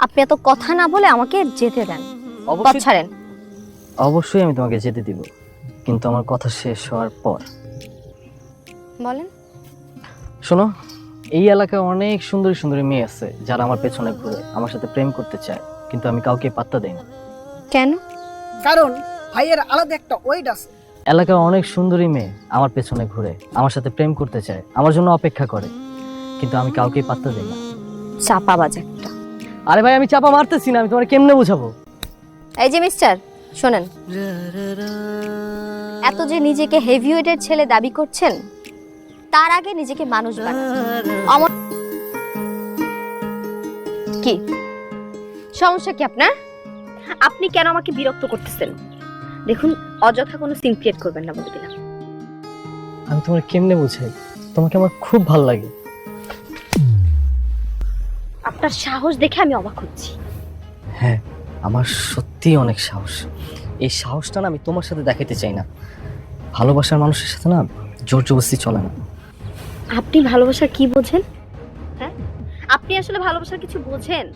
আপনি এত কথা না বলে আমাকে যেতে দেন। পথ ছাড়েন। অবশ্যই আমি তোমাকে যেতে দিব, কিন্তু আমার কথা শেষ হওয়ার পর। বলেন। শোনো, এই এলাকায় অনেক সুন্দরী সুন্দরী মেয়ে আছে যারা আমার পেছনে ঘুরে আমার সাথে প্রেম করতে চায়, কিন্তু আমি কাউকে পাত্তা দেই না। কেন? কারণ ভাইয়ের আলাদা একটা ওয়েট আছে। এলাকায় অনেক সুন্দরী মেয়ে আমার পেছনে ঘুরে আমার সাথে প্রেম করতে চায়, আমার জন্য অপেক্ষা করে, কিন্তু আমি কাউকে পাত্তা দেই না। চাপাবাজ একটা। আরে ভাই, আমি চাপা মারতেছি না, আমি তোমার কেমনে বোঝাবো? এই যে মিস্টার, শোনেন, এত যে নিজেকে হেভিওয়েটের ছেলে দাবি করছেন, তার আগে নিজেকে মানুষ বানান। কি সমস্যা কি আপনার? আপনি কেন আমাকে বিরক্ত করতেছেন? দেখুন, অযথা কোনো সিন ক্রিয়েট করবেন না, বলে দিলাম। আমি তোমার কেমনে বুঝাই? তোমাকে আমার খুব ভালো লাগে। আপনার সাহস দেখে আমি অবাক হচ্ছি। হ্যাঁ, আমার সত্যিই অনেক সাহস। এই সাহসটা না আমি তোমার সাথে দেখাতে চাই না। ভালোবাসার মানুষের সাথে না জোর জবরদস্তি চলে না। আপনি ভালোবাসার কি বোঝেন? হ্যাঁ, আপনি আসলে ভালোবাসার কিছু বোঝেন?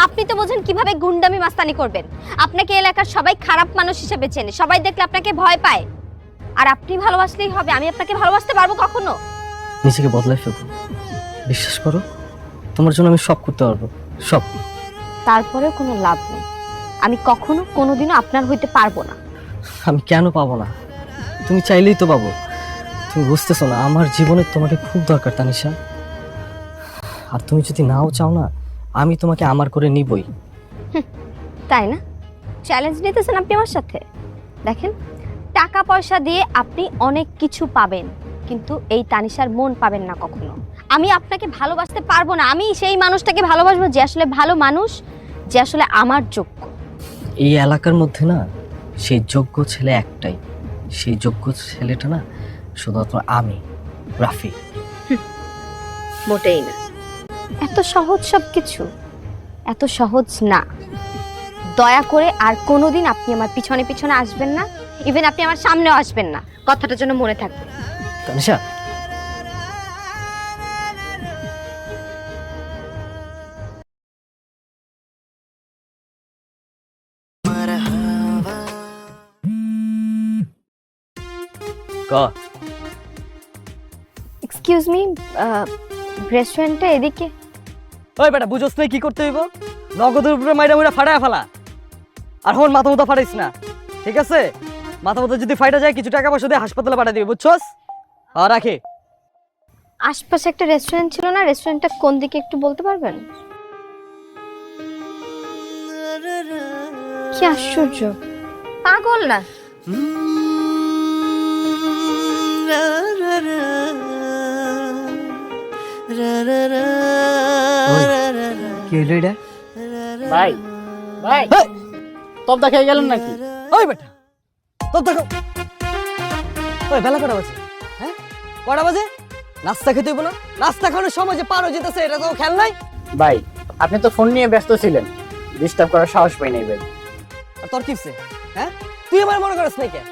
আপনি তো বোঝেন কিভাবে গুন্ডামি মাস্তানি করবেন। আপনাকে এলাকার সবাই খারাপ মানুষ হিসেবে চেনে, সবাই দেখলে আপনাকে ভয় পায়। আর আপনি ভালোবাসলেই হবে? আমি আপনাকে ভালোবাসতে পারবো কখনো? নিজেকে বদলায় ফেলবো, বিশ্বাস করো, তোমার জন্য আমি সব করতে পারবো, সব। তারপরেও কোনো লাভ নেই। আমি কখনো কোনোদিনও আপনার হইতে পারবো না। আমি কেন পাবো না? তুমি চাইলেই তো পাবো। তুমি বুঝতেছো না, আমার জীবনে তোমাকে খুব দরকার তানিশা। আর তুমি যদি নাও চাও না, আমি তোমাকে আমার করে নিবই। তাই না? চ্যালেঞ্জ নিতেছেন আপনি আমার সাথে? দেখেন, টাকা পয়সা দিয়ে আপনি অনেক কিছু পাবেন, কিন্তু এই তানিশার মন পাবেন না কখনো। আমি আপনাকে ভালোবাসতে পারবো না। আমি সেই মানুষটাকে ভালোবাসবো যে আসলে ভালো মানুষ, যে আসলে আমার যোগ্য। এই এলাকার মধ্যে না সেই যোগ্য ছেলে একটাই। সেই যোগ্য ছেলেটা না শুধুমাত্র আমি, রাফি। মোটেই না। এত সহজ সব কিছু, এত সহজ না। দয়া করে আর কোনোদিন আপনি আমার পিছনে পিছনে আসবেন না। ইভেন আপনি আমার সামনেও আসবেন না। কথাটা যেন মনে থাকবে। তানিশা, ক এক্সকিউজ মি, রেস্টুরেন্টটা এদিকে। ওই বেটা, বুঝোস না কি করতে হইব? নগদের উপরে মাইরা মুইরা ফাটায় ফেলা। আর হন মাথা মতো ফাটাইস না, ঠিক আছে? মাথা মতো যদি ফাইটা যায়, কিছু টাকা পয়সা দিয়ে হাসপাতালে পাঠিয়ে দিবি, বুঝছস? আর রাখে। আশপাশে একটা রেস্টুরেন্ট ছিল না? রেস্টুরেন্টটা কোন দিকে একটু বলতে পারবেন? কি আশ্চর্য, পাগল না? কি হইলো এটা? ভাই ভাই তব দেখাই গেলেন নাকি? ওই বেটা, তোর দেখো। ওই বেলা কটা বাজে? হ্যাঁ, কটা বাজে? নাস্তা খেতে হইব না? নাস্তা খাওয়ানোর সময় যে পার হয়ে যেতেছে, এটা তো খেয়াল নাই। ভাই আপনি তো ফোন নিয়ে ব্যস্ত ছিলেন, ডিস্টার্ব করার সাহস পাই নাই ভাই। আর তোর কিসে? হ্যাঁ, তুই আমার মনে করিস নাই কে?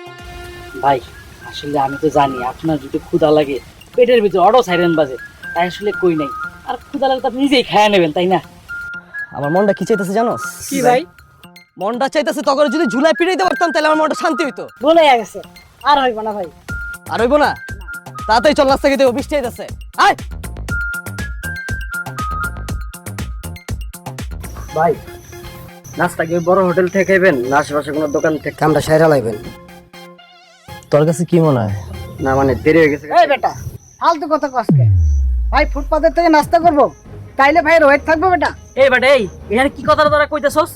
ভাই আসলে আমি তো জানি আপনার যদি ক্ষুধা লাগে পেটের ভিতরে অটো সাইরেন বাজে, তাই আসলে কই নাই। আর ক্ষুধা লাগলে তো আপনি নিজেই খায়া নেবেন, তাই না? আমার মনটা কি চাইতেছে জানোস? কি ভাই? মনটা চাইতেছে তখন যদি ঝুলাই পিড়াইতে পারতাম, তাহলে আমার মনটা শান্তি হইতো। বলে গেছে আর হইব না ভাই। আর হইব না? তাড়াতাড়ি চল, নাস্তা খেতে হইব, বৃষ্টি আইতাছে। আয়। ভাই নাস্তা কি বড় হোটেল থেকে খাইবেন না আশেপাশে কোনো দোকান থেকে আমরা সাইরা লাইবেন? তোর কাছে কি মনে হয়? না মানে দেরি হয়ে গেছে। এই বেটা ফালতু কথা কসকে। ভাই ফুটপাতের থেকে নাস্তা করব, তাইলে ভাইয়ের ওয়েট থাকবে বেটা? এই বাটে এই এখানে কি কথা তোরা কইতেছস?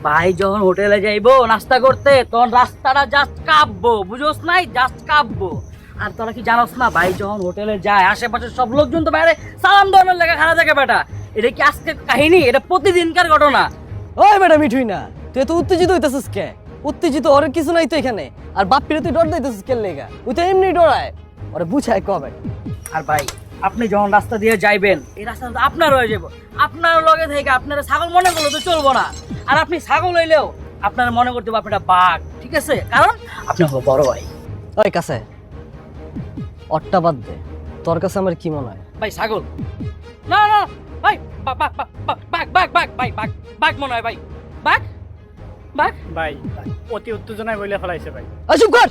ভাই যখন হোটেলে যাইবো নাস্তা করতে, তখন রাস্তাটা জাস্ট কাঁপবো, বুঝোস নাই? জাস্ট কাঁপবো। আর তোরা কি জানোস না, ভাই যখন হোটেলে যায় আশেপাশের সব লোকজন তো বাইরে সালাম দেওয়ানোর লেগে খাড়া থাকে বেটা। এটা কি আজকের কাহিনী? এটা প্রতিদিনকার ঘটনা। ওই বেটা মিঠুই না, তুই তো উত্তেজিত হইতেছিস কে? উত্তেজিত ওর কিছু নাই তো এখানে। আর বাপ্পিরে তুই ডর দিতেছিস কে লেগা? ওই তো এমনি ডরায়, ওরে বুঝায় কবে। আর ভাই আপনি যখন রাস্তা দিয়ে যাইবেন, এই রাস্তা তো আপনার হয়ে যাবো। আপনার লগে থেকে আপনারা ছাগল মনে করলে তো চলবো না। আর আপনি ছাগল হইলেও আপনারা মনে করতে হবে আপনারা বাঘ, ঠিক আছে? কারণ আপনি হলো বড় ভাই। ওই কাছে অট্টা বাদ দে, তোর কাছে আমার কি মনে হয়? ভাই ছাগল না না, ভাই বাঘ বাঘ বাঘ বাঘ বাঘ বাঘ ভাই বাঘ বাঘ মনে হয় ভাই বাঘ বাঘ ভাই অতি উত্তেজনায় বইলে ফেলাইছে ভাই। চুপ কর।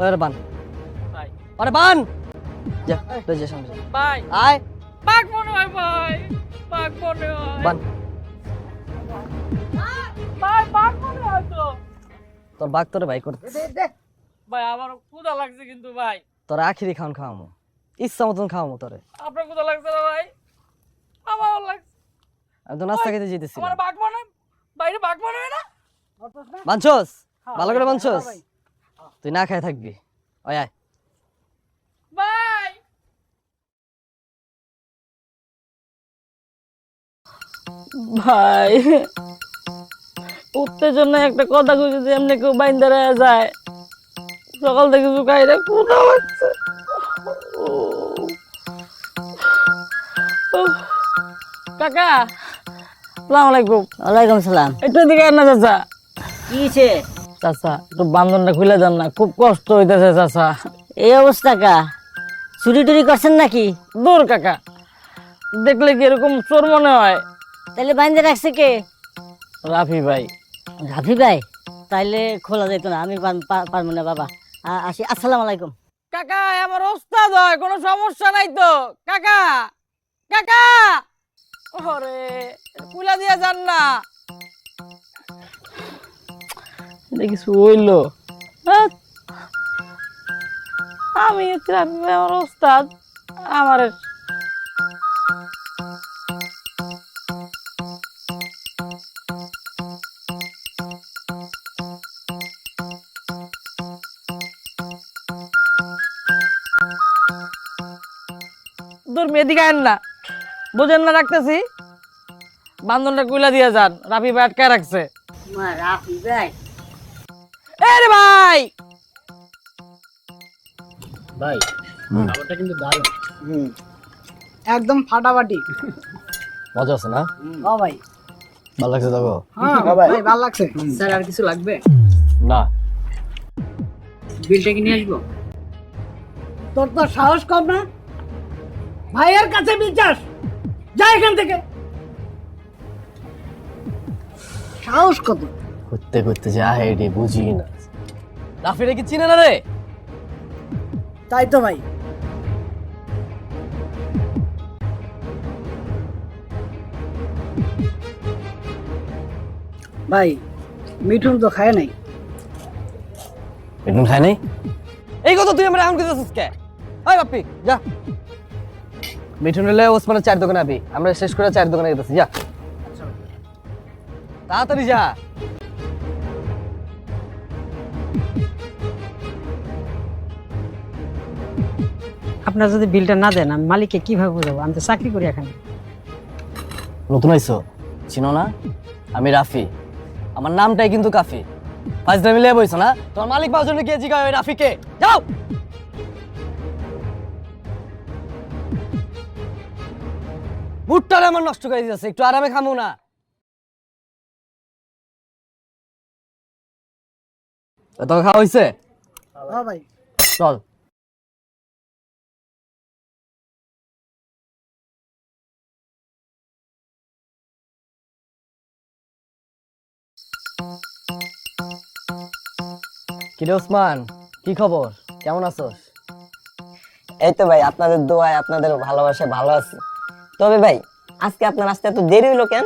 আরে বান, ভাই আরে বান, যা তুই যা সামনে যা। ভাই আয় বাঘ মনে হয় ভাই বাঘ মনে হয় বান। ভাই বাঘ মনে হয় তো তোর বাঘ তোরে ভাই করতে, ভাই আমার ক্ষুধা লাগছে কিন্তু ভাই তোর আখিরি খাওন খাওয়ামো, ইচ্ছা মতন খাওয়ামো তোরে। আপনার ক্ষুধা লাগছে না ভাই আমারও লাগছে আমি তো নাস্তা খেতে যেতেছি আমার বাঘ মনে হয় বাইরে বাঘ মনে হয় না বাঞ্চস, ভালো করে বাঞ্চস, তুই না খায় থাকবি। ওই আয়। ভাই ভাই উত্তেজনা একটা কথা কইছে যে এমনি কেউ বাইন্দা রয়ে যায় সকাল থেকে শুকাই রে ক্ষুধা লাগছে কাকা আসসালামু আলাইকুম। ওয়ালাইকুম সালাম। একটু দিকে না চাচা। কি হয়েছে? চাচা একটু বান্ধনটা খুলে দেন না, খুব কষ্ট হইতেছে চাচা। এই অবস্থা কা? চুরি টুরি করছেন নাকি? দূর কাকা, দেখলে কি এরকম চোর মনে হয়? তাইলে বাইন্দে রাখছে কে? রাফি ভাই। রাফি ভাই? তাইলে খোলা যেত না, আমি পারবো না বাবা। আসি, আসসালামু আলাইকুম। কাকা আমার ওস্তাদ হয়, কোনো সমস্যা নাই তো। কাকা কাকা ওরে কুলা দিয়ে যান না, দেখিস হইলো। আমি রাফি ভাই আমার ওস্তাদ, আমার দূর মেয়েদিকে আন না, বুঝেন না রাখতেছি। বান্ধনটা কুইলা দিয়ে যান, রাফি ভাই আটকায় রাখছে। রাফি ভাই? এরে ভাই ভাই খাবারটা কিন্তু দারুণ। একদম ফাটাফাটি। মজা আছে না? ও ভাই, ভালো লাগছে তোকে? হ্যাঁ ভাই ভালো লাগছে। স্যার আর কিছু লাগবে? না। বিলটা কি নিয়ে আসবো? তোর তো সাহস কম না, ভাইয়ের কাছে বিচাস, যা এখান থেকে। সাহস কত? করতে করতে যা হেডে বুঝি না। রাফিরে কি চিনে না রে? তাই তো ভাই। ভাই মিঠুন তো খায় নাই। মিঠুন খায় নাই? এই কথা তুই আমার এমন করতেছিস কে? ওই বাপ্পি যা, মিঠুন এলে ওসমানের 4 দোকানে আবি, আমরা শেষ করে 4 দোকানে যেতেছি। যা তাড়াতাড়ি যা। আপনারা যদি বিলটা না দেন আমি মালিককে কিভাবে বোঝাবো? আমি তো চাকরি করি এখানে। নতুন আইছো, চিনো না? আমি রাফি, আমার নামটাই কিন্তু কাফি। ফাজদা মিলে বইছো না? তোমার মালিক পাওয়ার জন্য গিয়ে জিজ্ঞাসা ওই রাফিকে। যাও। বুটটারে আমার নষ্ট করে দিতেছে, একটু আরামে খামো না? তোকে খাওয়া হয়েছে? হ্যাঁ ভাই। চল। কিরে ওসমান, কি খবর? কেমন আছোস? এই তো ভাই আপনাদের দোয়ায় আপনাদের ভালোবাসায় ভালো আছি। তবে ভাই আজকে আপনার আসতে এত দেরি হলো কেন?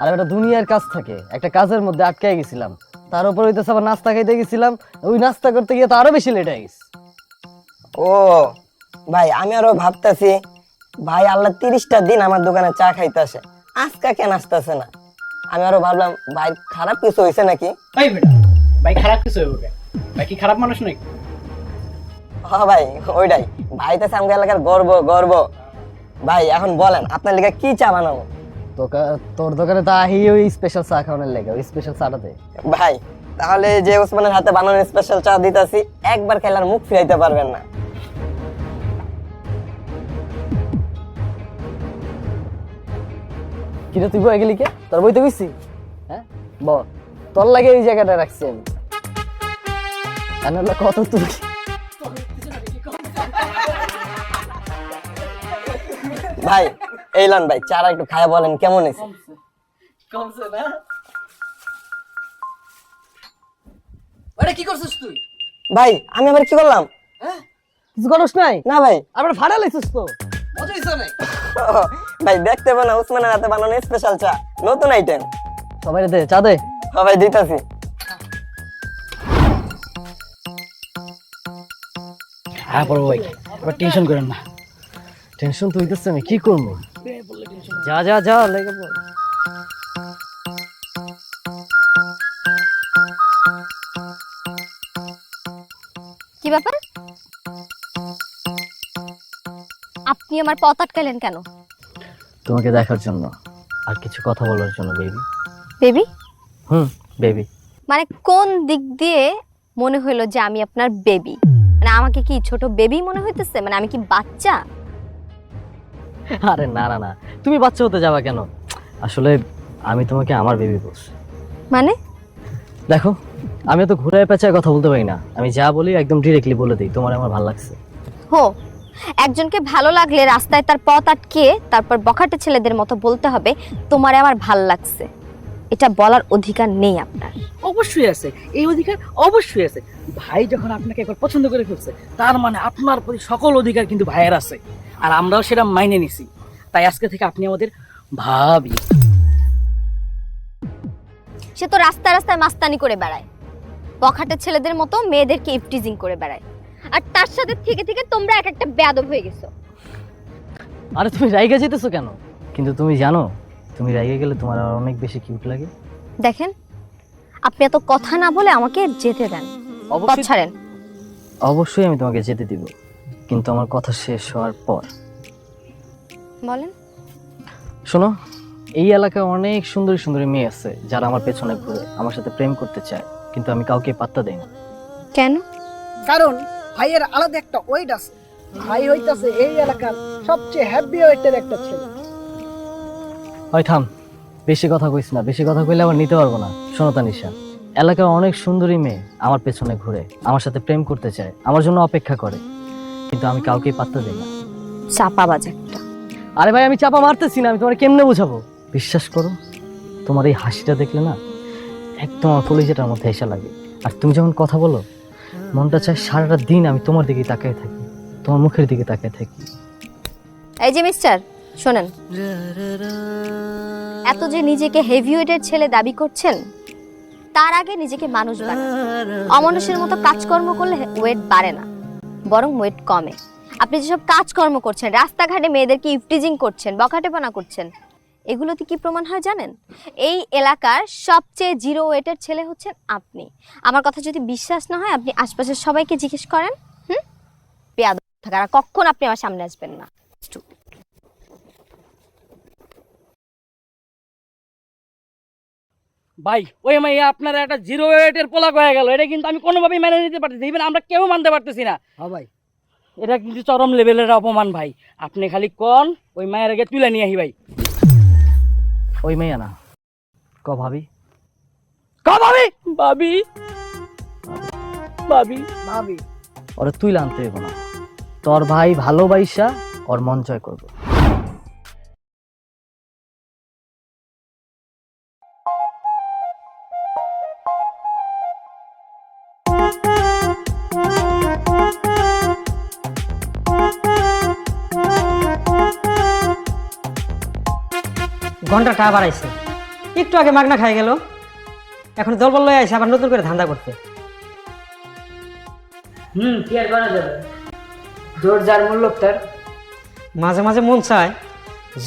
আর একটা দুনিয়ার কাজ থাকে, একটা কাজের মধ্যে আটকে গেছিলাম, তার উপর হইতেছে আবার নাস্তা খাইতে গেছিলাম, ওই নাস্তা করতে গিয়ে তো আরো বেশি লেট হয়ে গেছে। ও ভাই আমি আরো ভাবতেছি ভাই আল্লাহ 30টা দিন আমার দোকানে চা খাইতে আসে, আজকে কেন আসতেছে না? আমি আরো ভাবলাম ভাই খারাপ কিছু হয়েছে নাকি। ভাই বেটা ভাই খারাপ কিছু হইব কেন? ভাই কি খারাপ মানুষ নাকি? হ্যাঁ ভাই ওইটাই, ভাই তো সামনে এলাকার গর্ব গর্ব। ভাই এখন বলেন আপনার লেগে কি চা বানাবো? তোর দোকানে তো আহি ওই স্পেশাল চা খাওয়ানোর লেগে, ওই স্পেশাল চাটা দে। ভাই তাহলে যে ওসমানের হাতে বানানো স্পেশাল চা দিতেছি, একবার খেলার মুখ ফিরাইতে পারবেন না। কিরে তুই বই গেলি কে? তোর বইতে গেছি? হ্যাঁ ব, তোর লাগে এই জায়গাটা রাখছি আমি। কত তুই ভাই এই লন ভাই, চারা একটু খায়া বলেন কেমন হয়েছে। কমছে না? আরে কি করছিস তুই? ভাই আমি আবার কি করলাম? কিছু করস নাই? না ভাই। আবার ফাড়া লাইছিস তো। মজা হইছে না? ভাই দেখতে পাবো না, উসমানের হাতে বানানো স্পেশাল চা, নতুন আইটেম। সবাই দে চা দে। সবাই দিতাছি। হ্যাঁ বড় ভাই, এবার টেনশন করেন না। টেনশন তো হইতেছে, আমি কি করবো? যা যা যা লেগে পড়। কি ব্যাপার? আপনি আমার পথ আটকালেন কেন? তোমাকে দেখার জন্য আর কিছু কথা বলার জন্য বেবি। বেবি? বেবি। মানে কোন দিক দিয়ে মনে হইলো যে আমি আপনার বেবি? মানে আমাকে কি ছোট বেবি মনে হইতেছে? মানে আমি কি বাচ্চা? আরে না না না, তুমি বাচ্চা হতে যাবা কেন? আসলে আমি তোমাকে আমার বেবি বলছি। মানে দেখো, আমি তো ঘুরে পেঁচায় কথা বলতে পারি না, আমি যা বলি একদম ডিরেক্টলি বলে দিই তোমার আমার ভালো লাগছে। হো, একজনকে ভালো লাগলে রাস্তায় তার পথ আটকে তারপর বখাটে ছেলেদের মতো বলতে হবে তোমারে আমার ভাল লাগছে। এটা বলার অধিকার নেই আপনার। অবশ্যই আছে, এই অধিকার অবশ্যই আছে। ভাই যখন আপনাকে একবার পছন্দ করে ফেলছে, তার মানে আপনার প্রতি সকল অধিকার কিন্তু ভাইয়ের আছে, আর আমরাও সেটা মাইনে নিছি। তাই আজকে থেকে আপনি আমাদের ভাবি। সে তো রাস্তায় রাস্তায় মাস্তানি করে বেড়ায়, বখাটে ছেলেদের মতো মেয়েদেরকে ইফটিজিং করে বেড়ায়, আর তার সাথে থেকে থেকে তোমরা এক একটা বেয়াদব হয়ে গেছো। আরে তুমি রাইগা যেতেছো কেন? কিন্তু তুমি জানো, তুমি রাইগা গেলে তোমার আর অনেক বেশি কিউট লাগে। দেখেন, আপনি এত কথা না বলে আমাকে যেতে দেন, পথ ছাড়েন। অবশ্যই আমি তোমাকে যেতে দিব, কিন্তু আমার কথা শেষ হওয়ার পর। বলেন। শোনো, এই এলাকায় অনেক সুন্দরী সুন্দরী মেয়ে আছে যারা আমার পেছনে ঘুরে আমার সাথে প্রেম করতে চায়, কিন্তু আমি কাউকে পাত্তা দেই না। কেন? কারণ ভাইয়ের আলাদা একটা ওয়েট আছে। ভাই হইতাছে এই এলাকার সবচেয়ে হ্যাপি ওয়েটের একটা ছেলে। হয় থাম, বেশি কথা কইস না, বেশি কথা কইলে আবার নিতে পারবো না। শোনো তানিশা, এলাকার অনেক সুন্দরী মেয়ে আমার পেছনে ঘুরে আমার সাথে প্রেম করতে চায়, আমার জন্য অপেক্ষা করে, কিন্তু আমি কাউকেই পাত্তা দেই না। চাপাবাজ একটা। আরে ভাই, আমি চাপা মারতেছি না, আমি তোমার কেমনে বোঝাবো? বিশ্বাস করো, তোমার এই হাসিটা দেখলে না একদম আমার কলিজাটার মধ্যে এসে লাগে। আর তুমি যখন কথা বলো, মনটা চায় সারাটা দিন আমি তোমার দিকে তাকিয়ে থাকি, তোমার মুখের দিকে তাকিয়ে থাকি। এই যে মিস্টার, শোনেন, এত যে নিজেকে হেভিওয়েটের ছেলে দাবি করছেন, তার আগে নিজেকে মানুষ বানান। অমানুষের মতো কাজকর্ম করলে ওয়েট বাড়ে না, বরং ওয়েট কমে। আপনি যেসব কাজকর্ম করছেন, রাস্তাঘাটে মেয়েদেরকে ইফটিজিং করছেন, বখাটেপনা করছেন, এগুলোতে কি প্রমাণ হয় জানেন? এই এলাকার সবচেয়ে জিরো ওয়েটের ছেলে হচ্ছেন আপনি। আমার কথা যদি বিশ্বাস না হয়, আপনি আশপাশের সবাইকে জিজ্ঞেস করেন। বেয়াদব থাকার, আর কখন আপনি আমার সামনে আসবেন না। ভাই, ওই মাইয়া আপনার একটা জিরো ওয়েটের পোলা হয়ে গেল, এটা কিন্তু আমি কোনোভাবেই মেনে নিতে পারতেছি, ইভেন আমরা কেউ মানতে পারতেছি না। হ্যাঁ ভাই, এটা কিন্তু চরম লেভেলের অপমান ভাই। আপনি খালি কোন ওই মায়ের আগে তুলে নিয়ে আহি ভাই। ওই মেয়ে না, ক ভাবি, ক ভাবি। ভাবি ভাবি ভাবি ওরা তুই আনতে হইব না, তোর ভাই ভালোবাসা ওর মন জয় করবো। ঘন্টাটা আবার আইছে, একটু আগে মাগনা খাই গেল, এখন জলবল লয়ে আইছে আবার নতুন করে ধান্দা করতে। কি আর করা যাবে, জোর যার মূল্য তার। মাঝে মাঝে মন চায়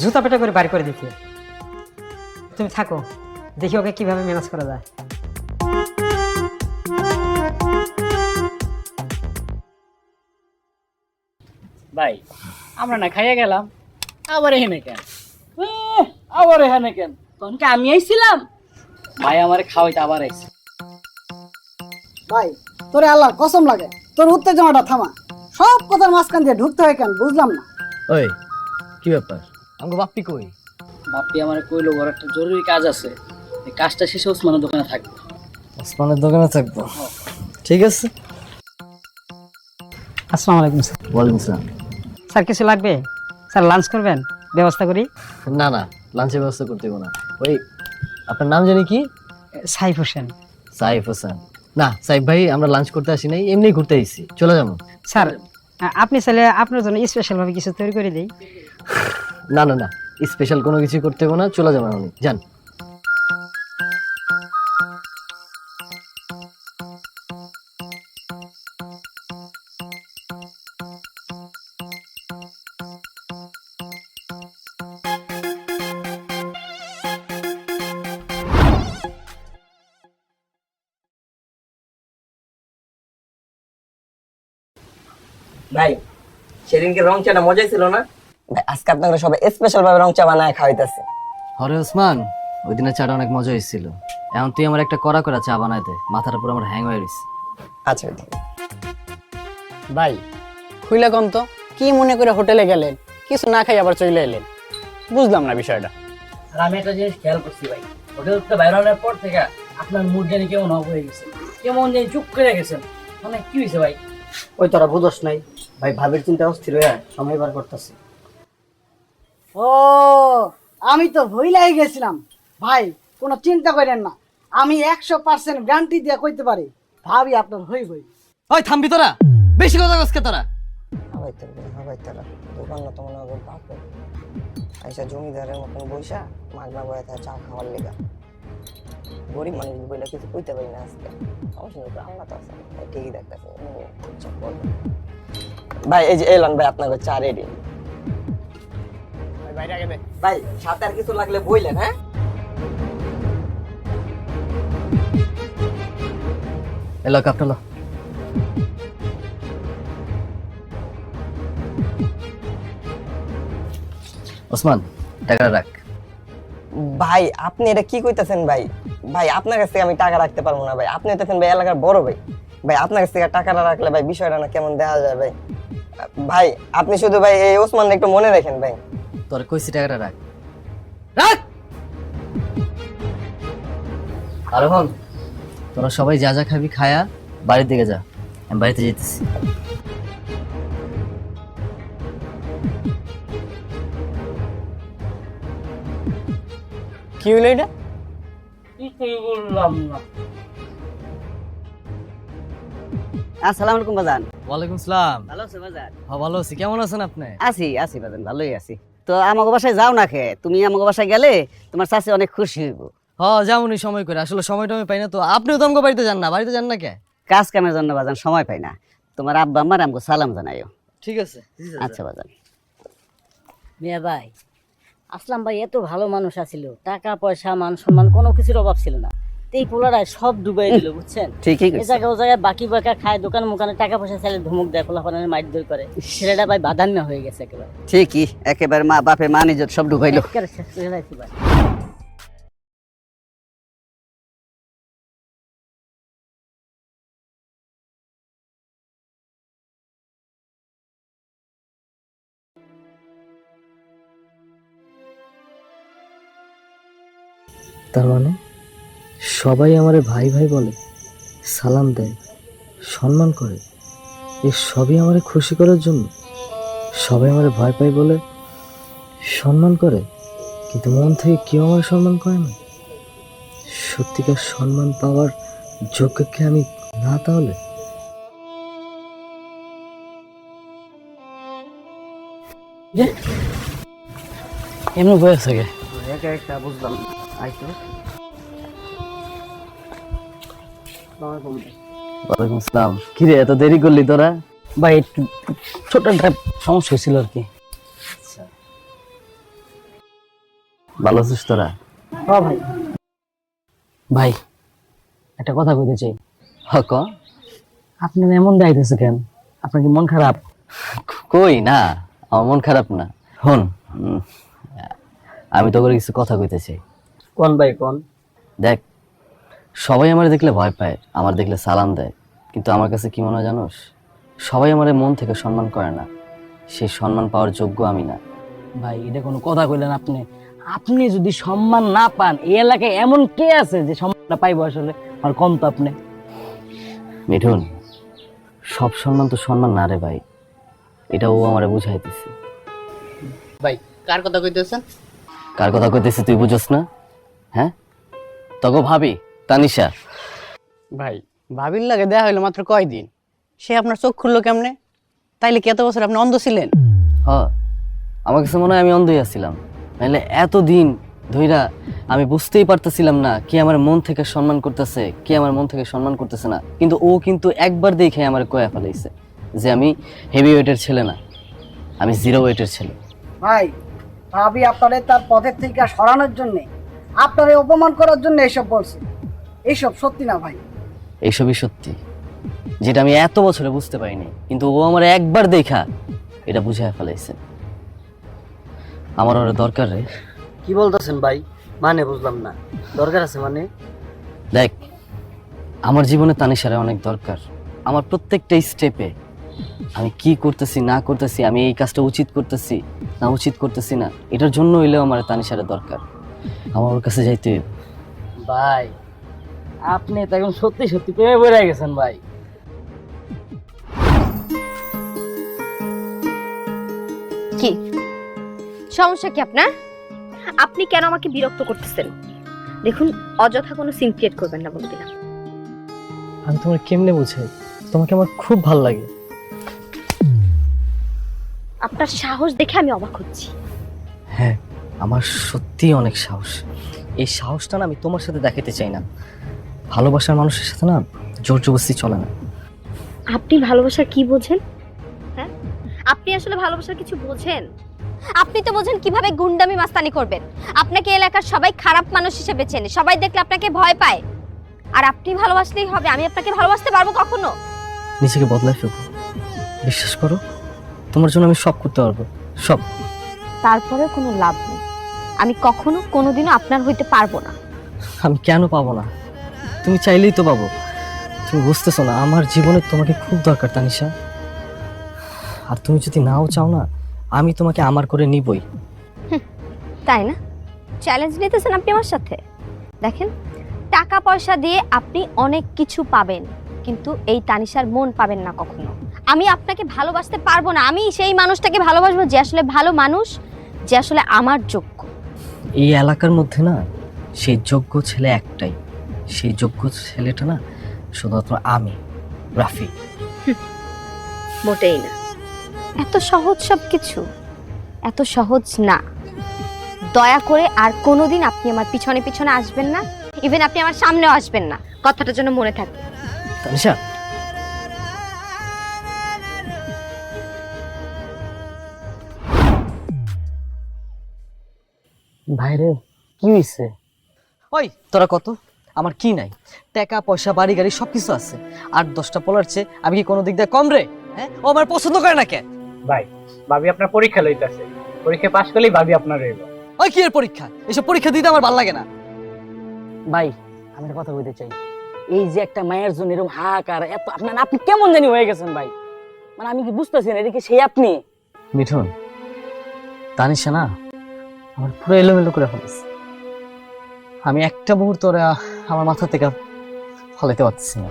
জুতা পেটা করে বাইর করে দিতে। তুমি থাকো, দেখি ওকে কিভাবে ম্যানেজ করা যায়। ভাই, আমরা না খাইয়া গেলাম, আবার এখানে কেন? আবার এখানে কেন? তখন কি আমি আইছিলাম? ভাই আমারে খাওয়াইতে আবার আইছে। ভাই, তোরে আল্লাহ কসম লাগে, তোর উত্তেজনাটা থামা। সব কথার মাঝখান দিয়ে ঢুকতে হয় কেন বুঝলাম না। ওই কি ব্যাপার, আমাকে বাপ্পি কই? বাপ্পি আমারে কইলো ওর একটা জরুরি কাজ আছে, এই কাজটা শেষে ওসমানের দোকানে থাকবে। ওসমানের দোকানে থাকবো? ঠিক আছে। আসসালামু আলাইকুম স্যার। ওয়ালাইকুম আসসালাম। স্যার কিছু লাগবে? স্যার লাঞ্চ করবেন? ব্যবস্থা করি। না না, লাঞ্চের ব্যবস্থা করতে হবে না। ওই আপনার নাম জানি কি? সাইফ হোসেন। সাইফ হোসেন। না সাইফ ভাই, আমরা লাঞ্চ করতে আসি নাই, এমনি ঘুরতে আসছি, চলে যাবো। স্যার আপনি চাইলে আপনার জন্য স্পেশাল ভাবে কিছু তৈরি করে দিই। না না না, স্পেশাল কোনো কিছু করতে হবে না, চলে যাবো আমি, যান। ভাই সেদিনকে রং চাটা মজাই ছিল না ভাই? আজকে আপনাকে সবাই স্পেশাল ভাবে রং চা বানায় খাওয়াইতেছে। হরে ওসমান, ওই দিনের চাটা অনেক মজা হয়েছিল। এখন তুই আমার একটা কড়া করা চা বানাই দে, মাথার উপর আমার হ্যাং হয়ে গেছে। আচ্ছা ভাই খুইলা কম তো, কি মনে করে হোটেলে গেলেন, কিছু না খাই আবার চলে এলেন, বুঝলাম না বিষয়টা। আর আমি একটা জিনিস খেয়াল করছি ভাই, হোটেল থেকে বাইরে হওয়ার পর থেকে আপনার মুড জানি কেমন অফ হয়ে গেছে, কেমন জানি চুপ করে গেছেন। মানে কি হয়েছে ভাই? ওই তোরা বুঝোস নাই ভাই, ভাবির চিন্তা অস্থির হয়ে সময় বার করতেছি। ও আমি তো ভুলাই গেছিলাম ভাই, কোনো চিন্তা করেন না, আমি 100% গ্যারান্টি দিয়ে কইতে পারি ভাবি আপনার হইবই। ওই থামবি তোরা, বেশি কথা কসকে তোরা। হাবাই তারা দোকান না তোমার আগে বাপে আইসা জমিদারের মতন বইসা মাগনা বয়ে থাকে চা খাওয়ার লেগা। গরিব মানুষ বইলা কিছু কইতে পারি না আজকে, সমস্যা নেই, আল্লাহ তো আছে, ঠিকই দেখতেছে। ভাই এই যে এলান ভাই, আপনার চা রেডি। ভাই বাইরে আগে দে। ভাই সাথে আর কিছু লাগলে বইলেন। হ্যাঁ এলো কাপটা লো। ওসমান, টাকা রাখ। ভাই আপনি এটা কি কইতাছেন ভাই? ভাই আপনার কাছ থেকে আমি টাকা রাখতে পারবো না ভাই, আপনি হইতেছেন ভাই এলাকার বড় ভাই। ভাই আপনার কাছ থেকে টাকাটা রাখলে ভাই বিষয়টা না কেমন দেখা যায় ভাই। ভাই আপনি শুধু ভাই এই ওসমান একটু মনে রাখেন ভাই। তোর কইছি টাকাটা রাখ, রাখ। আর হন, তোরা সবাই যা যা খাবি খায়া বাড়ির দিকে যা, আমি বাড়িতে যেতেছি। কি হইলো এটা? কিছুই বললাম না। আসসালামু আলাইকুম বাজান। ওয়ালাইকুম সালাম। ভালো আছো বাজান? হ্যাঁ ভালো আছি, কেমন আছেন আপনি? আছি বাজান, ভালোই আছি। তো আমাকে বাসায় যাও না খে, তুমি আমাকে বাসায় গেলে তোমার চাচি অনেক খুশি হইব। হ্যাঁ যেমনই সময় করে, আসলে সময়টা আমি পাই না তো। আপনিও তো আমাকে বাড়িতে যান না, বাড়িতে যান না কে? কাজ কামের জন্য বাজান সময় পাই না। তোমার আব্বা আম্মার আমাকে সালাম জানাইও। ঠিক আছে। আচ্ছা বাজান। মিয়া ভাই, আসলাম ভাই এত ভালো মানুষ আছিল, টাকা পয়সা মান সম্মান কোনো কিছুর অভাব ছিল না। তো এই পোলারায় সব ডুবাই দিল, বুঝছেন? ঠিকই এই কইছো। জায়গায় ও জায়গায় বাকি বাকা খায়, দোকান মোকানে টাকা পয়সা চাইলে ধমক দেয়, পোলাপানের মাইট দই করে। ছেলেটা ভাই বাধান্য হয়ে গেছে একেবারে। ঠিকই, একেবারে মা বাপে মান ইজ্জত সব ঢুকাইলো। একেবারে শেষ করে ফেলাইছি ভাই। তার মানে সবাই আমারে ভাই ভাই বলে, সালাম দেয়, সম্মান করে, এই সবই আমারে খুশি করার জন্য। সবাই আমারে ভয় পায় বলে সম্মান করে, কিন্তু মন থেকে কেউ আমার সম্মান করে না। সত্যিকার সম্মান পাওয়ার যোগ্য কি আমি না তাহলে? এমনি বয়ে আছে গে। একা একটা বুঝলাম না। আইতো ওয়ালাইকুম আসসালাম। কি রে, এত দেরি করলি তোরা? ভাই একটু ছোট একটা সমস্যা হয়েছিল আর কি। ভালো আছিস তোরা? ভাই ভাই একটা কথা কইতে চাই। হক আপনার এমন দায়িত্ব কেন? আপনার কি মন খারাপ? কই না, আমার মন খারাপ না। হন, আমি তো করে কিছু কথা কইতে চাই। কোন ভাই কোন? দেখ, সবাই আমার দেখলে ভয় পায়, আমার দেখলে সালাম দেয়, কিন্তু আমার কাছে কি মনে হয় জানোস? সবাই আমার মন থেকে সম্মান করে না, সেই সম্মান পাওয়ার যোগ্য আমি না। ভাই এটা কোনো কথা কইলেন আপনি? আপনি যদি সম্মান না পান, এই এলাকায় এমন কে আছে যে সম্মানটা পাইবো আসলে? আর কম তো আপনি। মিঠুন, সব সম্মান তো সম্মান না রে ভাই, এটা ও আমারে বুঝাইতেছে। ভাই কার কথা কইতেছেন? কার কথা কইতেছি তুই বুঝছ না? হ্যাঁ, তগো ভাবি তানিশা। ভাই ভাবির লাগে দেয়া হইলো মাত্র কয়দিন, সে আপনার চোখ খুললো কেমনে? তাইলে কি এত বছর আপনি অন্ধ ছিলেন? হ্যাঁ, আমার কাছে মনে হয় আমি অন্ধই আছিলাম। নাহলে এতদিন ধইরা আমি বুঝতেই পারতেছিলাম না কে আমার মন থেকে সম্মান করতেছে, কে আমার মন থেকে সম্মান করতেছে না। কিন্তু ও কিন্তু একবার দেখে আমার কয়া ফেলাইছে যে আমি হেভি ওয়েটের ছেলে না, আমি জিরো ওয়েটের ছেলে। ভাই ভাবি আপনারে তার পথের থেকে সরানোর জন্য, আপনারে অপমান করার জন্য এসব বলছে। এইসব সত্যি না ভাই। এইসবই সত্যি, যেটা আমি এত বছরে বুঝতে পারিনি, কিন্তু ও আমার একবার দেখা এটা বুঝায় ফেলাইছে। আমার ওর দরকার রে। কি বলতেছেন ভাই? মানে বুঝলাম না, দরকার আছে মানে? দেখ, আমার জীবনে তানিশারে অনেক দরকার। আমার প্রত্যেকটা স্টেপে আমি কি করতেছি না করতেছি, আমি এই কাজটা উচিত করতেছি না উচিত করতেছি না, এটার জন্য হইলেও আমার তানিশারে দরকার। আমার ওর কাছে যাইতে হইব। ভাই আপনি তো এখন সত্যি সত্যি প্রেমে পড়ে গেছেন ভাই। কি সমস্যা কি আপনার? আপনি কেন আমাকে বিরক্ত করতেছেন? দেখুন, অযথা কোনো সিন ক্রিয়েট করবেন না বলে দিলাম। আমি তোমার কেমনে বুঝাই, তোমাকে আমার খুব ভালো লাগে। আপনার সাহস দেখে আমি অবাক হচ্ছি। হ্যাঁ, আমার সত্যি অনেক সাহস। এই সাহসটা না আমি তোমার সাথে দেখাতে চাই না। ভালোবাসার মানুষের সাথে না জোর জবরদস্তি চলে না। আপনি ভালোবাসার কি বোঝেন? হ্যাঁ, আপনি আসলে ভালোবাসার কিছু বোঝেন? আপনি তো বোঝেন কিভাবে গুন্ডামি মাস্তানি করবেন। আপনাকে এলাকার সবাই খারাপ মানুষ হিসেবে চেনে, সবাই দেখলে আপনাকে ভয় পায়। আর আপনি ভালোবাসলেই হবে? আমি আপনাকে ভালোবাসতে পারবো কখনো? নিজেকে বদলায় ফেলবো, বিশ্বাস করো। তোমার জন্য আমি সব করতে পারবো, সব। তারপরেও কোনো লাভ নেই। আমি কখনো কোনোদিনও আপনার হইতে পারবো না। আমি কেন পাবো না? তুমি চাইলেই তো পাবো। তুমি বুঝতেছো না, আমার জীবনে তোমাকে খুব দরকার তানিশা। আর তুমি যদি নাও চাও না, আমি তোমাকে আমার করে নিবই। তাই না? চ্যালেঞ্জ নিতেছেন আপনি আমার সাথে? দেখেন, টাকা পয়সা দিয়ে আপনি অনেক কিছু পাবেন, কিন্তু এই তানিশার মন পাবেন না কখনো। আমি আপনাকে ভালোবাসতে পারবো না। আমি সেই মানুষটাকে ভালোবাসবো যে আসলে ভালো মানুষ, যে আসলে আমার যোগ্য। এই এলাকার মধ্যে না সেই যোগ্য ছেলে একটাই। সেই যোগ্য ছেলেটা না শুধুমাত্র আমি, রাফি। মোটেই না। এত সহজ সব কিছু, এত সহজ না। দয়া করে আর কোনোদিন আপনি আমার পিছনে পিছনে আসবেন না। ইভেন আপনি আমার সামনেও আসবেন না। কথাটা যেন মনে থাকে। তানিশা, ভাইরে কি হইছে? ওই তোরা কত, আমার কি নাই? টাকা পয়সা বাড়ি গাড়ি সবকিছু আছে। 8-10টা পোলার চেয়ে আমি কি কোনো দিক দিয়ে কম রে? হ্যাঁ, ও আমার পছন্দ করে না কে? ভাই ভাবি আপনার পরীক্ষা লইতাছে, পরীক্ষা পাশ করলেই ভাবি আপনার রইব। ওই কি এর পরীক্ষা? এসব পরীক্ষা দিতে আমার ভালো লাগে না। ভাই আমি একটা কথা বলতে চাই। এই যে একটা মায়ের জন্য এরকম হাহাকার, এত আপনার আপনি কেমন জানি হয়ে গেছেন ভাই। মানে আমি কি বুঝতেছি না, এটা কি সেই আপনি? মিঠুন, তানিশা না আমার পুরো এলোমেলো করে ফেলেছে। আমি একটা মুহূর্ত ওরা আমার মাথা থেকে ফলাইতে পারতেছি না।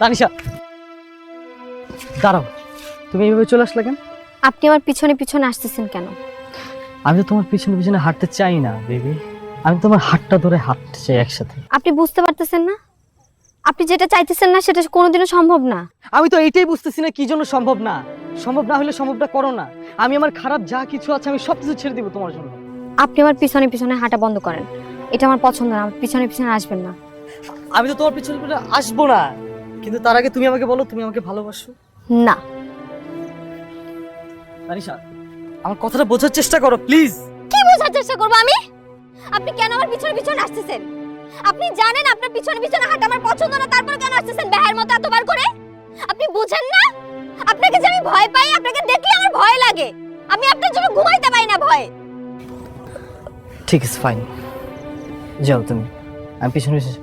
তানিশা দাঁড়াও, তুমি এইভাবে চলে আসলে কেন? আপনি আমার পিছনে পিছনে আসতেছেন কেন? আমি তো তোমার পিছনে পিছনে হাঁটতে চাই না বেবি, আমি তোমার হাতটা ধরে হাঁটতে চাই একসাথে। আপনি বুঝতে পারতেছেন না? আপনি যেটা চাইতেছেন না সেটা কোনোদিনও সম্ভব না। আমি তো এইটাই বুঝতেছি না কি জন্য সম্ভব না। সম্ভব না হলে সম্ভবটা করো না। আমি আমার খারাপ যা কিছু আছে আমি সবকিছু ছেড়ে দিব তোমার জন্য। আপনি আমার পিছনে পিছনে হাঁটা বন্ধ করেন। এটা আমার পছন্দ না। আমার পিছনে পিছনে আসবেন না। আমি তো তোমার পিছনে পিছনে আসবো না, কিন্তু তার আগে তুমি আমাকে বলো তুমি আমাকে ভালোবাসো? না। তানিশা, আমার কথাটা বোঝার চেষ্টা করো প্লিজ। কি বোঝার চেষ্টা করবো আমি? আপনি কেন আমার পিছনে পিছনে আসতেছেন? আপনি জানেন আপনার পিছনে পিছনে হাঁটা আমার পছন্দ না, তারপর কেন আসতেছেন বেহার মতো এতবার করে? আপনি বুঝেন না আপনাকে যে আমি ভয় পাই? আপনাকে দেখলে আমার ভয় লাগে। আমি আপনার জন্য ঘুমাইতে পারি না ভয়। ঠিক আছে, ফাইন, যাও তুমি, আমি পিছনে পিছনে।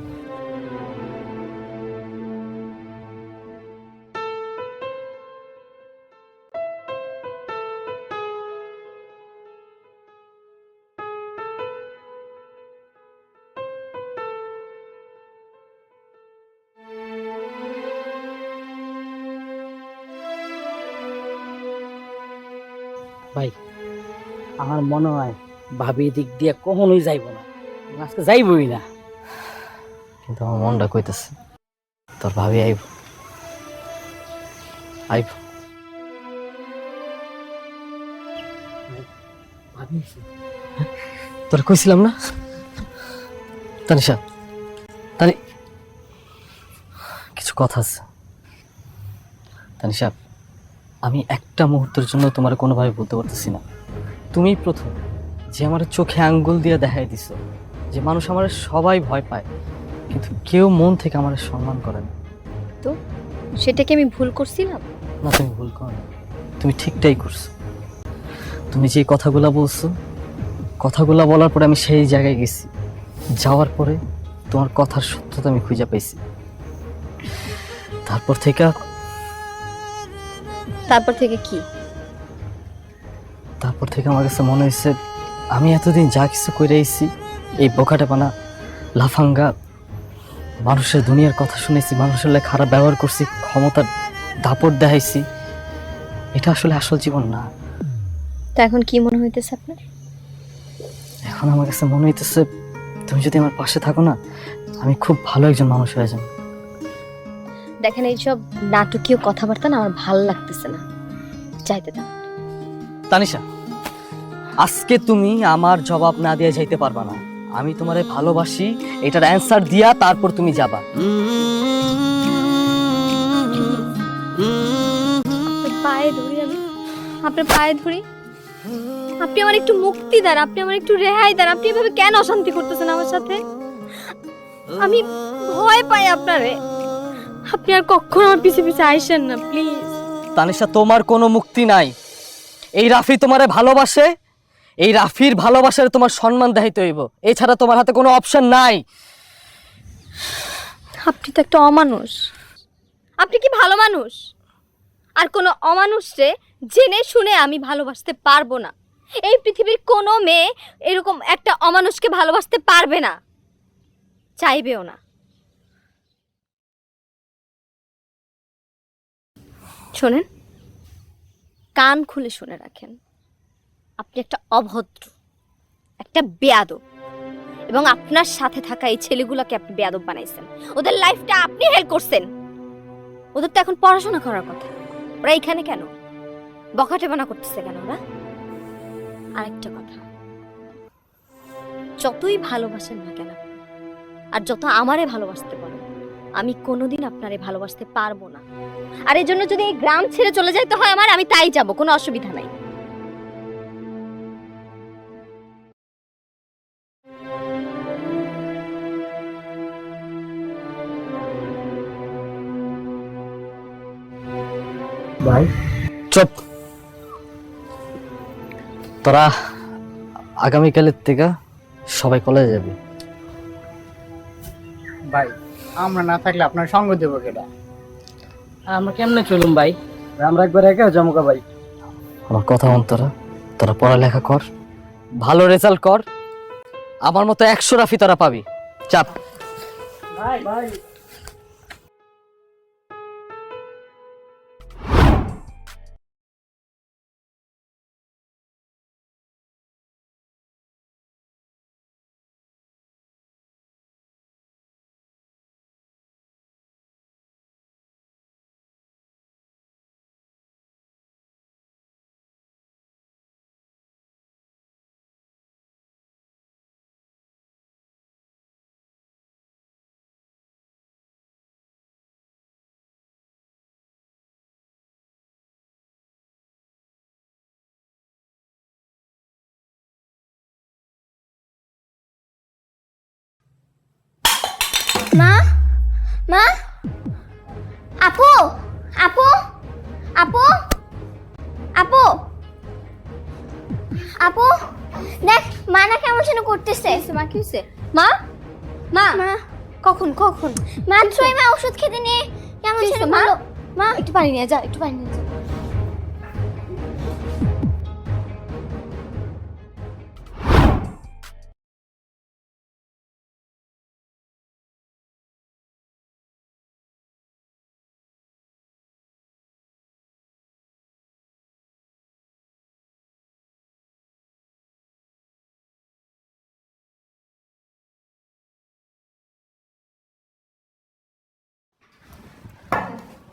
ভাই আমার মনে হয় ভাবি দিক দিয়ে কখনোই যাইব না, আজকে যাইবই না। কিন্তু আমার মনটা কইতেছে তোর ভাবি আইব আইব। ভাবি তোর কইছিলাম না তানিশা, তানি কিছু কথা আছে তানিশা। আমি একটা মুহূর্তের জন্য তোমার কোনোভাবে বলতে পারতেছি না। তুমি প্রথম যে আমার চোখে আঙ্গুল দিয়ে দেখাই দিছো যে মানুষ আমার সবাই ভয় পায়, কিন্তু কেউ মন থেকে আমার সম্মান করে না। তো সেটাকে আমি ভুল করছিলাম? না, তুমি ভুল করো না, তুমি ঠিকটাই করছো। তুমি যে কথাগুলা বলছো, কথাগুলা বলার পরে আমি সেই জায়গায় গেছি, যাওয়ার পরে তোমার কথার সত্যতা আমি খুঁজে পাইছি। তারপর থেকে কি? তারপর থেকে আমার কাছে মনে হয়েছে আমি এতদিন যা কিছু করে আইছি, এই বোকাটেপানা লাফাঙ্গা মানুষের দুনিয়ার কথা শুনেছি, মানুষের লাই খারাপ ব্যবহার করছি, ক্ষমতার দাপট দেখাইছি, এটা আসলে আসল জীবন না। তো এখন কি মনে হইতেছে আপনার? এখন আমার কাছে মনে হইতেছে তুমি যদি আমার পাশে থাকো না, আমি খুব ভালো একজন মানুষ হয়ে যাব। দেখেন এইসব নাটকীয় কথাবার্তা না আমার ভাল লাগতেছে না, চাইতে দাও। তানিশা, আজকে তুমি আমার জবাব না দিয়ে যাইতে পারবা না। আমি তোমারে ভালোবাসি এটার অ্যান্সার দিয়া তারপর তুমি যাবা। আপনার পায়ে ধরি, আমি আপনার পায়ে ধরি, আপনি আমার একটু মুক্তি দেন, আপনি আমার একটু রেহাই দেন। আপনি এভাবে কেন অশান্তি করতেছেন আমার সাথে? আমি ভয় পাই আপনারে। আপনি আর কখনো আমার পিছে পিছে আইসেন না প্লিজ। তানিশা, তোমার কোনো মুক্তি নাই। এই রাফি তোমারে ভালোবাসে, এই রাফির ভালোবাসার তোমার সম্মান দেখাইতে হইব, এছাড়া তোমার হাতে কোনো অপশন নাই। আপনি তো একটা অমানুষ। আপনি কি ভালো মানুষ? আর কোনো অমানুষরে জেনে শুনে আমি ভালোবাসতে পারবো না। এই পৃথিবীর কোনো মেয়ে এরকম একটা অমানুষকে ভালোবাসতে পারবে না, চাইবেও না। শোনেন, কান খুলে শুনে রাখেন, আপনি একটা অভদ্র, একটা বেয়াদব, এবং আপনার সাথে থাকা এই ছেলেগুলোকে আপনি বেয়াদব বানাইছেন। ওদের লাইফটা আপনি হেল্প করছেন। ওদের তো এখন পড়াশোনা করার কথা, ওরা এখানে কেন? বকাটেবানা করতেছে কেন ওরা? আরেকটা কথা, যতই ভালোবাসেন না কেন আর যত আমারে ভালোবাসতে পারেন, আমি কোনোদিন আপনারে ভালোবাসতে পারবো না। আর এই জন্য যদি এই গ্রাম ছেড়ে চলে যাইতে হয় আমার, আমি তাই যাব, কোনো অসুবিধা নাই। ভাই চুপ। তোরা আগামীকালের থেকে সবাই কলেজে যাবি। ভাই আমরা না থাকলে আপনার সঙ্গ দেবো কেটা? আমরা কেমনে চলুম ভাই? আমরা একবার একা জমকা ভাই। আমার কথা হন, তোরা তোরা পড়ালেখা কর, ভালো রেজাল্ট কর, আমার মতো 100 রাফি তোরা পাবি। চাপ। ভাই ভাই মা, মা, আপু, আপু, আপু, আপু, আপু, দেখ মা না কেমন যেন করতেছে। মা কি হয়েছে? মা, মা, মা, কখন কখন? মাত্রই মা ওষুধ খেতে নিয়ে কেমন যেন ভালো। মা একটু পানি নিয়ে যা, একটু পানি নিয়ে যা।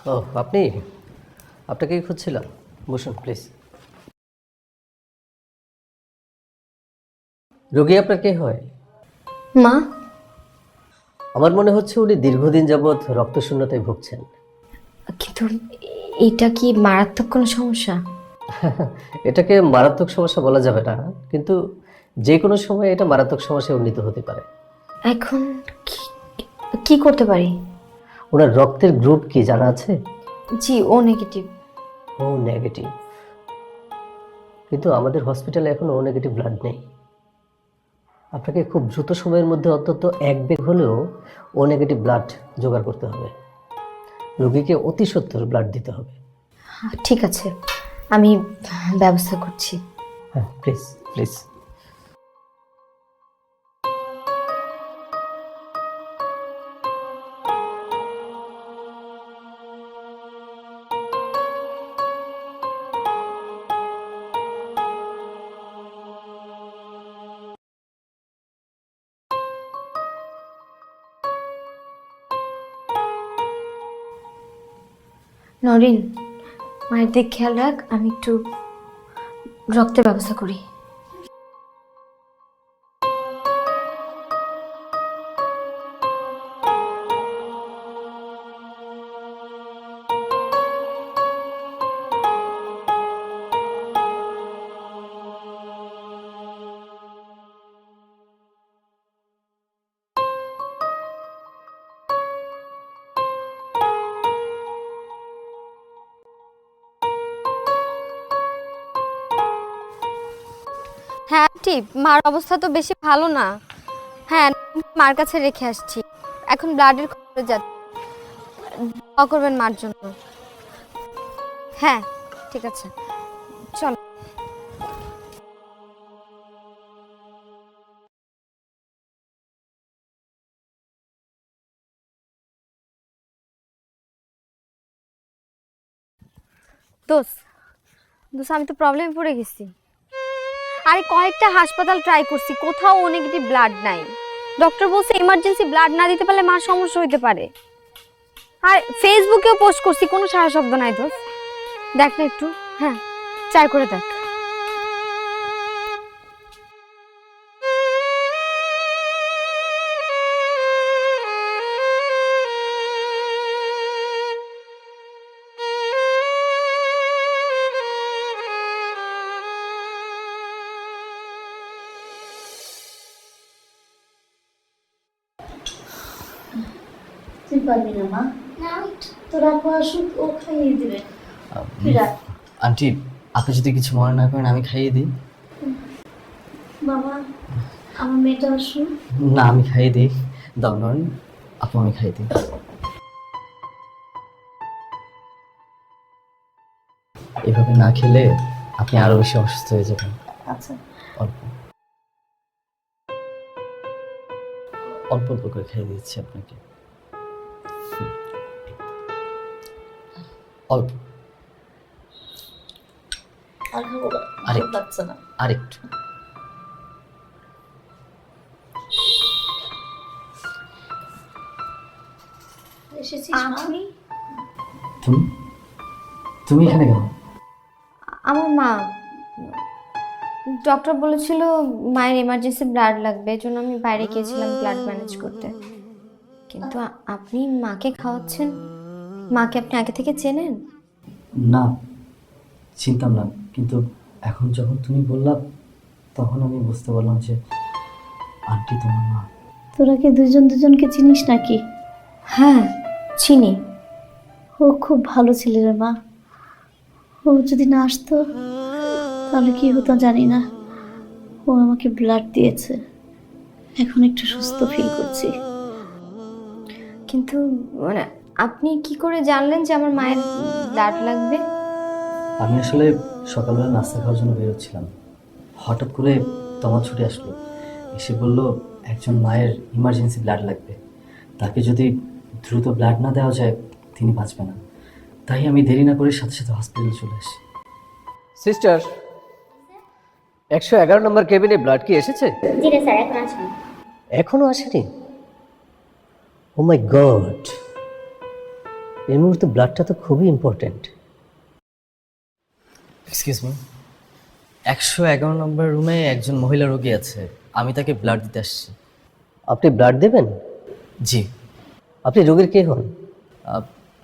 ও আপনি, আপনাকেই খুঁজছিলাম। বসুন প্লিজ। রোগী আপনার কে হয়? মা। আমার মনে হচ্ছে উনি দীর্ঘদিন যাবৎ রক্তশূন্যতায় ভুগছেন। কিন্তু এটা কি মারাত্মক কোনো সমস্যা? এটাকে মারাত্মক সমস্যা বলা যাবে না, কিন্তু যে কোনো সময় এটা মারাত্মক সমস্যায় উন্নীত হতে পারে। এখন কি করতে পারি? ওনার রক্তের গ্রুপ কি জানা আছে? জি, ও নেগেটিভ। ও নেগেটিভ, কিন্তু আমাদের হসপিটালে এখন ও নেগেটিভ ব্লাড নেই। আপনাকে খুব দ্রুত সময়ের মধ্যে অন্তত 1 ব্যাগ হলেও ও নেগেটিভ ব্লাড জোগাড় করতে হবে। রোগীকে অতি সত্বর ব্লাড দিতে হবে। ঠিক আছে, আমি ব্যবস্থা করছি। হ্যাঁ প্লিজ প্লিজ। নরিন, মায়ের দিক খেয়াল রাখ, আমি একটু রক্তের ব্যবস্থা করি। হ্যাঁ আন্টি, মার অবস্থা তো বেশি ভালো না। হ্যাঁ, মার কাছে রেখে আসছি, এখন ব্লাডের খবরে যাচ্ছে। দোয়া করবেন মার জন্য। হ্যাঁ ঠিক আছে, চল। দোস্ত, আমি তো প্রবলেমে পড়ে গেছি। আরে কয়েকটা হাসপাতাল ট্রাই করছি, কোথাও ও নেগেটিভ ব্লাড নাই। ডক্টর বলছে ইমার্জেন্সি ব্লাড না দিতে পারলে মার সমস্যা হইতে পারে। আর ফেসবুকেও পোস্ট করছি, কোনো সারা শব্দ নাই। দোস্ত দেখ না একটু, হ্যাঁ ট্রাই করে দেখ। তুই পারবি না মা, না তোর আপু আসুক, ও খাইয়ে দিবে। আন্টি, আপনি যদি কিছু মনে না করেন আমি খাইয়ে দিই। বাবা, আমার মেয়েটা আসুক। না, আমি খাইয়ে দিই। দাও নরেন, আপু আমি খাইয়ে দিই। এভাবে না খেলে আপনি আরো বেশি অসুস্থ হয়ে যাবেন। আচ্ছা, অল্প অল্প অল্প করে খাইয়ে দিচ্ছি আপনাকে। অল্প, আর খাবো না, আরেকটু। লাগছে না। আরেকটু। এসেছিস মা? তুমি তুমি এখানে কেন? আমার মা, ডক্টর বলেছিল মায়ের এমার্জেন্সি ব্লাড লাগবে, এজন্য আমি বাইরে গিয়েছিলাম ব্লাড ম্যানেজ করতে। কিন্তু আপনি মাকে খাওয়াচ্ছেন, মাকে আপনি আগে থেকে চেনেন? না, চিনতাম না, কিন্তু এখন যখন তুমি বললা তখন আমি বুঝতে পারলাম যে আন্টি তোমার মা। তোরা কি দুজন দুজনকে চিনিস নাকি? হ্যাঁ চিনি। ও খুব ভালো ছিল রে মা। ও যদি না আসতো তাহলে কি হতো জানি না। ও আমাকে ব্লাড দিয়েছে, এখন একটু সুস্থ ফিল করছি। কিন্তু মানে আপনি কি করে জানলেন যে আমার মায়ের ব্লাড লাগবে? আমি আসলে সকালবেলা নাস্তা খাওয়ার জন্য বেরোচ্ছিলাম, হঠাৎ করে তোমার ছুটে আসলো, এসে বলল একজন মায়ের ইমার্জেন্সি ব্লাড লাগবে, তাকে যদি দ্রুত ব্লাড না দেওয়া যায় তিনি বাঁচবে না। তাই আমি দেরি না করে সাথে সাথে হসপিটালে চলে আসি। সিস্টার, 111 নম্বর কেবিনে ব্লাড কি এসেছে? জি রে স্যার, এখন আসেন। এখনো আসেনি? ও মাই গড, এই মুহূর্তে ব্লাডটা তো খুবই ইম্পর্ট্যান্ট। এক্সকিউজ মি, 111 নম্বর রুমে একজন মহিলা রোগী আছে, আমি তাকে ব্লাড দিতে আসছি। আপনি ব্লাড দেবেন? জি। আপনি রোগীর কে হন?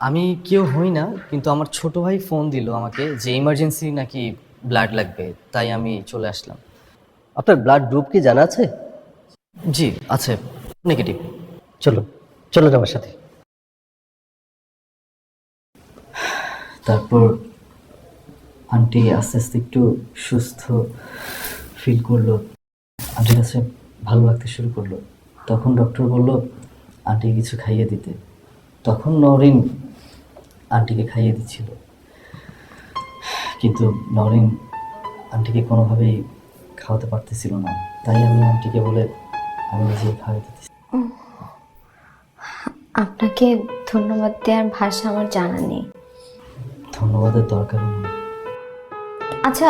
আমি কেউ হই না, কিন্তু আমার ছোট ভাই ফোন দিল আমাকে যে ইমার্জেন্সি নাকি ব্লাড লাগবে, তাই আমি চলে আসলাম। আপনার ব্লাড গ্রুপ কি জানা আছে? জি আছে, নেগেটিভ। চলো চলো আমার সাথে। তারপর আন্টি আস্তে আস্তে একটু সুস্থ ফিল করলো, আন্টির কাছে ভালো লাগতে শুরু করলো। তখন ডক্টর বলল আন্টিকে কিছু খাইয়ে দিতে। তখন নরিন আন্টিকে খাইয়ে দিচ্ছিল, কিন্তু নরিন আন্টিকে কোনোভাবেই খাওয়াতে পারতেছিল না, তাই আমি আন্টিকে বলে আমি নিজেই খাওয়াই দিতেছি। আপনাকে ধন্যবাদ দেওয়ার ভাষা আমার জানা নেই। ধন্যবাদের দরকার নেই। আচ্ছা,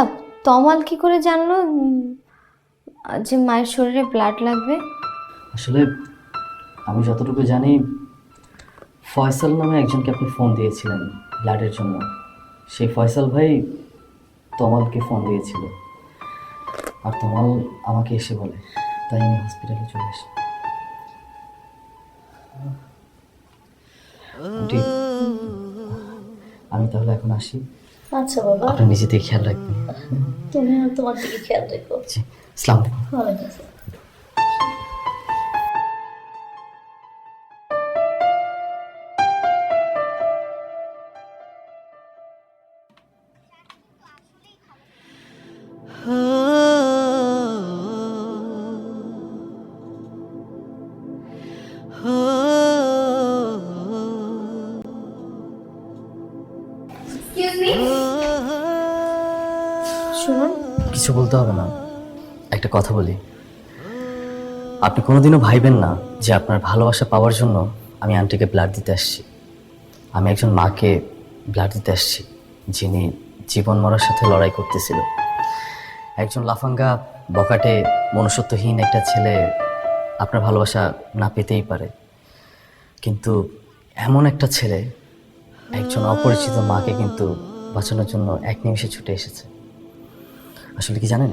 তমাল কি করে জানলো যে মায়ের শরীরে ব্লাড লাগবে? আসলে আমি যতটুকু জানি, ফয়সাল নামে একজনকে আপনি ফোন দিয়েছিলেন ব্লাডের জন্য। সেই ফয়সাল ভাই তমালকে ফোন দিয়েছিল, আর তমাল আমাকে এসে বলে, তাই আমি হসপিটালে চলে আসি। আন্টি, আমি তাহলে এখন আসি। আচ্ছা বাবা, আপনি নিজেদের খেয়াল রাখবেন। তুমি তোমার দিকে খেয়াল রেখো। জি, আসসালামু আলাইকুম। ওয়ালাইকুম আসসালাম। শুনুন, কিছু বলতে হবে না, একটা কথা বলি। আপনি কোনোদিনও ভাইবেন না যে আপনার ভালোবাসা পাওয়ার জন্য আমি আন্টিকে ব্লাড দিতে আসছি। আমি একজন মাকে ব্লাড দিতে আসছি, যিনি জীবন মরার সাথে লড়াই করতেছিল। একজন লাফাঙ্গা, বকাটে, মনুষ্যত্বহীন একটা ছেলে আপনার ভালোবাসা না পেতেই পারে, কিন্তু এমন একটা ছেলে একজন অপরিচিত মাকে কিন্তু বাঁচানোর জন্য এক নিমিষে ছুটে এসেছে। আসলে কি জানেন,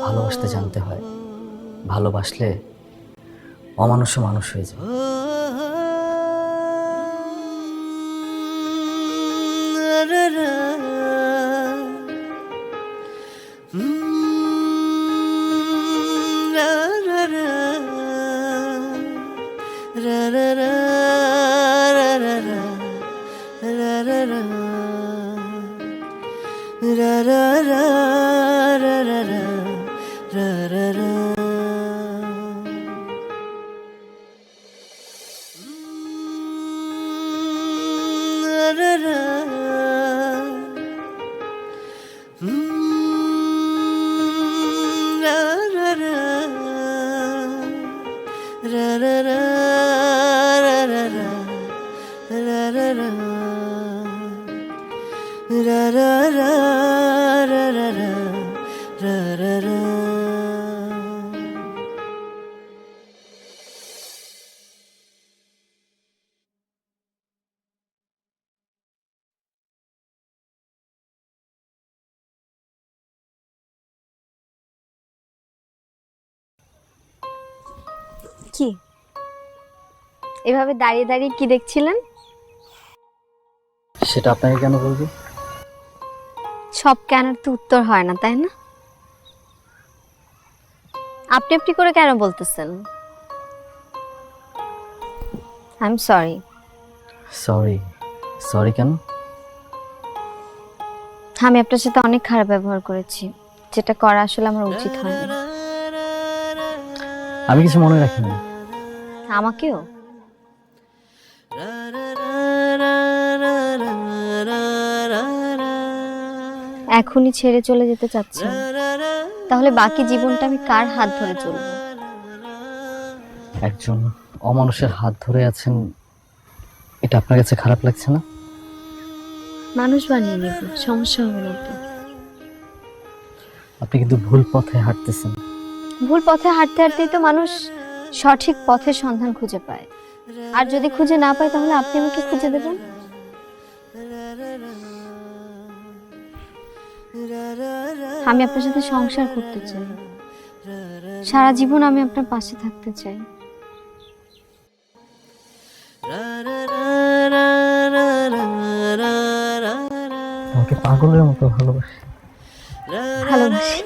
ভালোবাসতে জানতে হয়, ভালোবাসলে অমানুষ্য মানুষ হয়ে যায়। কি এভাবে দাঁড়িয়ে দাঁড়িয়ে কি দেখছিলেন? সেটা আপনাকে কেন বলবো? সব কেনার তো উত্তর হয় না, তাই না? আপনি আপনি করে কেন বলতেছেন? I am sorry. Sorry? Sorry কেন? আমি আপনার সাথে অনেক খারাপ ব্যবহার করেছি, যেটা করা আসলে আমার উচিত হয়নি। আমি কিছু মনে রাখিনি। আমাকেও? এখনই ছেড়ে চলে যেতে চাচ্ছেন, তাহলে বাকি জীবনটা আমি কার হাত ধরে চলবো? একজন অমানুষের হাত ধরে আছেন, এটা আপনার কাছে খারাপ লাগছে না? মানুষ বানিয়ে নেব, সমস্যা হবে না তো। আপনি কিন্তু ভুল পথে হাঁটতেছেন। ভুল পথে হাঁটতে হাঁটতেই তো মানুষ সঠিক পথের সন্ধান খুঁজে পায়। আর যদি খুঁজে না পাই তাহলে আপনি আমাকে খুঁজে দেবেন। আমি আপনার সাথে সংসার করতে চাই, সারা জীবন আমি আপনার পাশে থাকতে চাই। আমাকে পাগলের মতো ভালোবাসি। ভালোবাসি।